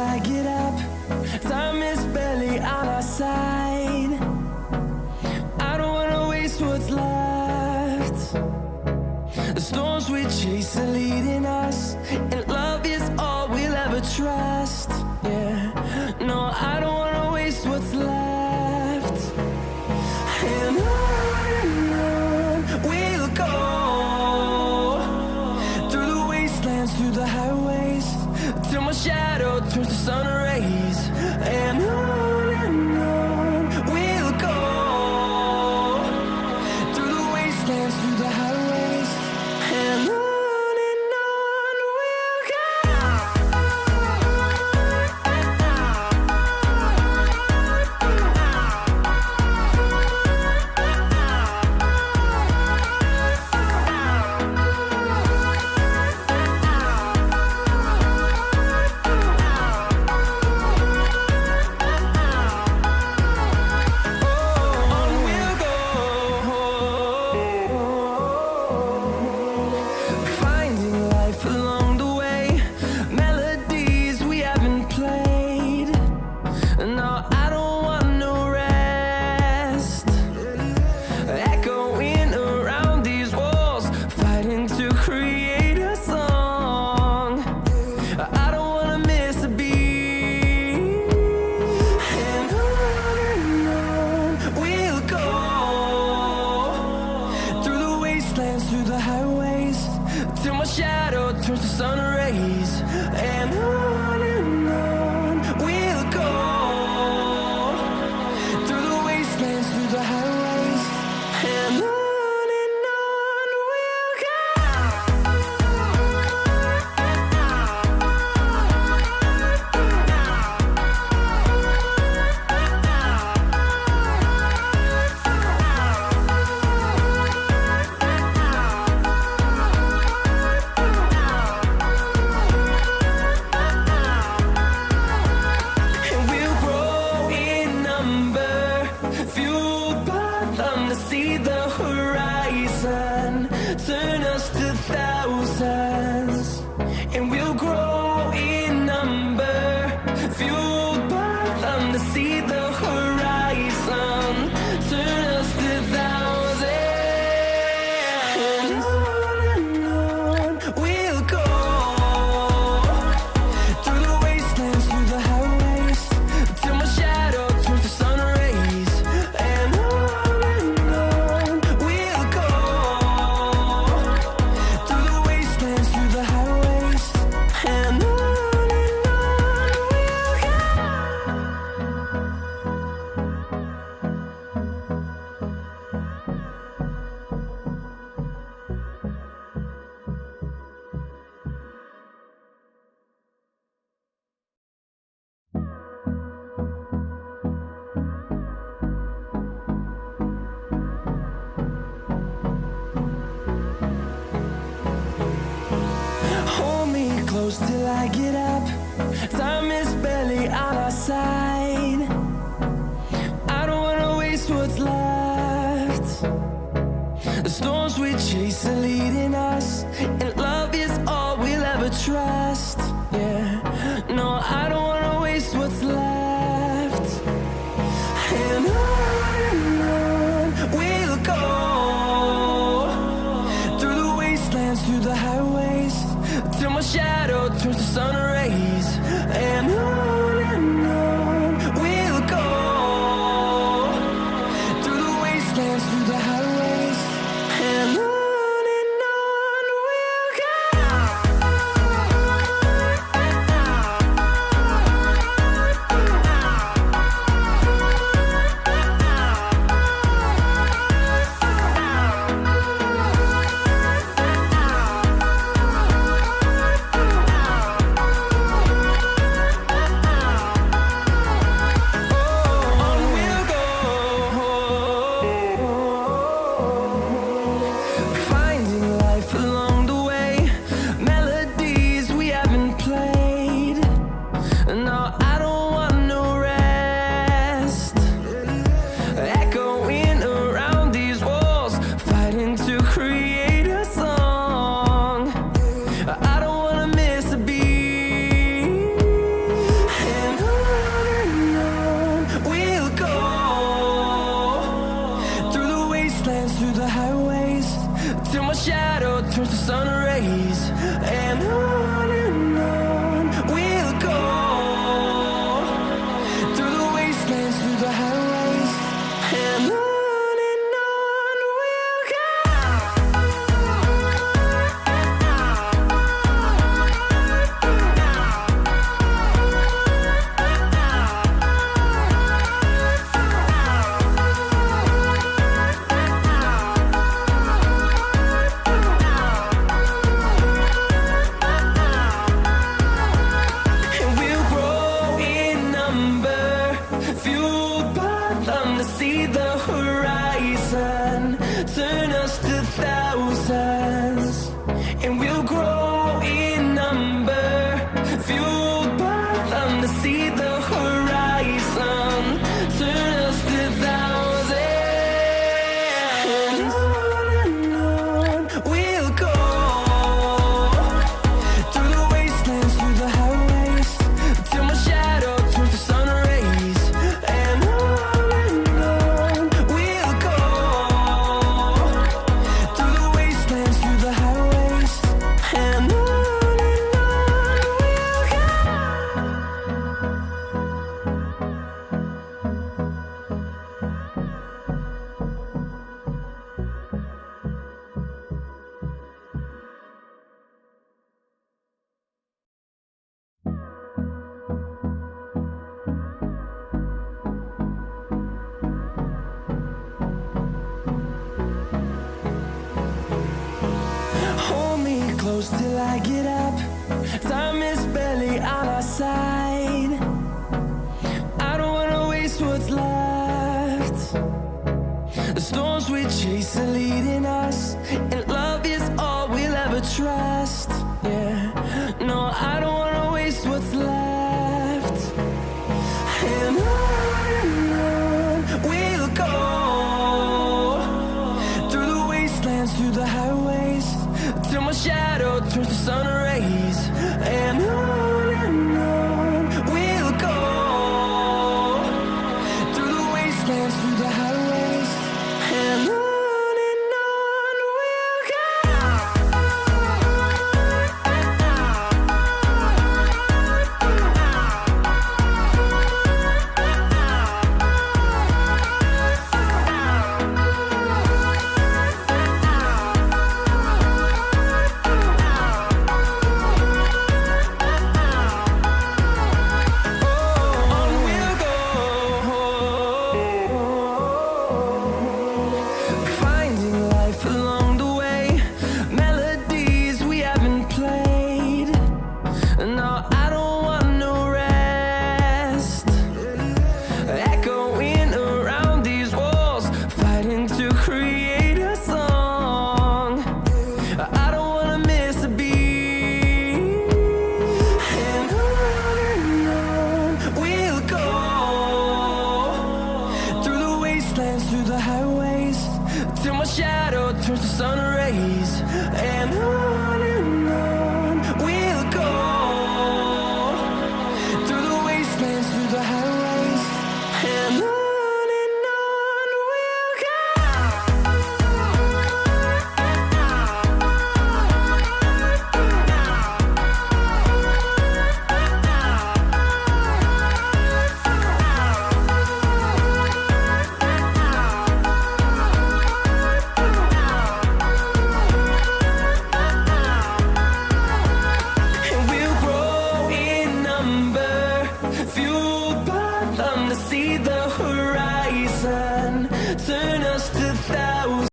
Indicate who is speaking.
Speaker 1: I get up. Time is barely on our side. I don't wanna waste what's left. The storms we chase are leading us, and love is all we'll ever trust. Yeah, no, I don't wanna waste what's left. And on we'll go, through the wastelands, through the highways, till my shadow turns to sun rays. And on we'll go, through the wastelands, through the highways, and on we'll go. Through the highways, till my shadow turns to sun rays. And on we'll go, through the wastelands, through the highways, and on we'll go. See the horizon, turn us to thousands, and we'll grow in number, fueled by them to see the horizon, turn us to thousands. And on we'll go, through the wastelands, through the highways, till my shadow turns to sun rays. And on close till I get up. Time is barely on our side. I don't wanna waste what's left. The storms we chase are leading us, and love is all we'll ever trust. Yeah, no, I don't wanna waste what's left. And on we'll go, through the wastelands, through the highways, till my shadow turns to sun rays. And on we'll go, through the wastelands, through the highways, and on we'll go. see the horizon, turn us to thousands, and we'll grow in number, fueled by them to see the horizon, turn us to thousands, and on we'll go, through the wastelands, through the highways, till my shadow turns to sun rays, and on we'll go, through the wastelands, through the highways, and on we'll go. Hold me close till I get up. Time is barely on our side. I don't wanna waste what's left. The storms we chase are leading us, and love is all we'll ever trust. Yeah, no, I don't wanna waste what's left. And on we'll go, through the wastelands, through the highways, till my shadow turns to sun rays, and on we'll go, through the wastelands, through the highways, and on we'll go. On we'll go, finding life along the way, melodies we haven't played. No, I don't want no rest, echoing around these walls, fighting to create a song. I don't wanna miss a beat, and on we'll go, through the wastelands, through the highways, till my shadow turns to sun rays,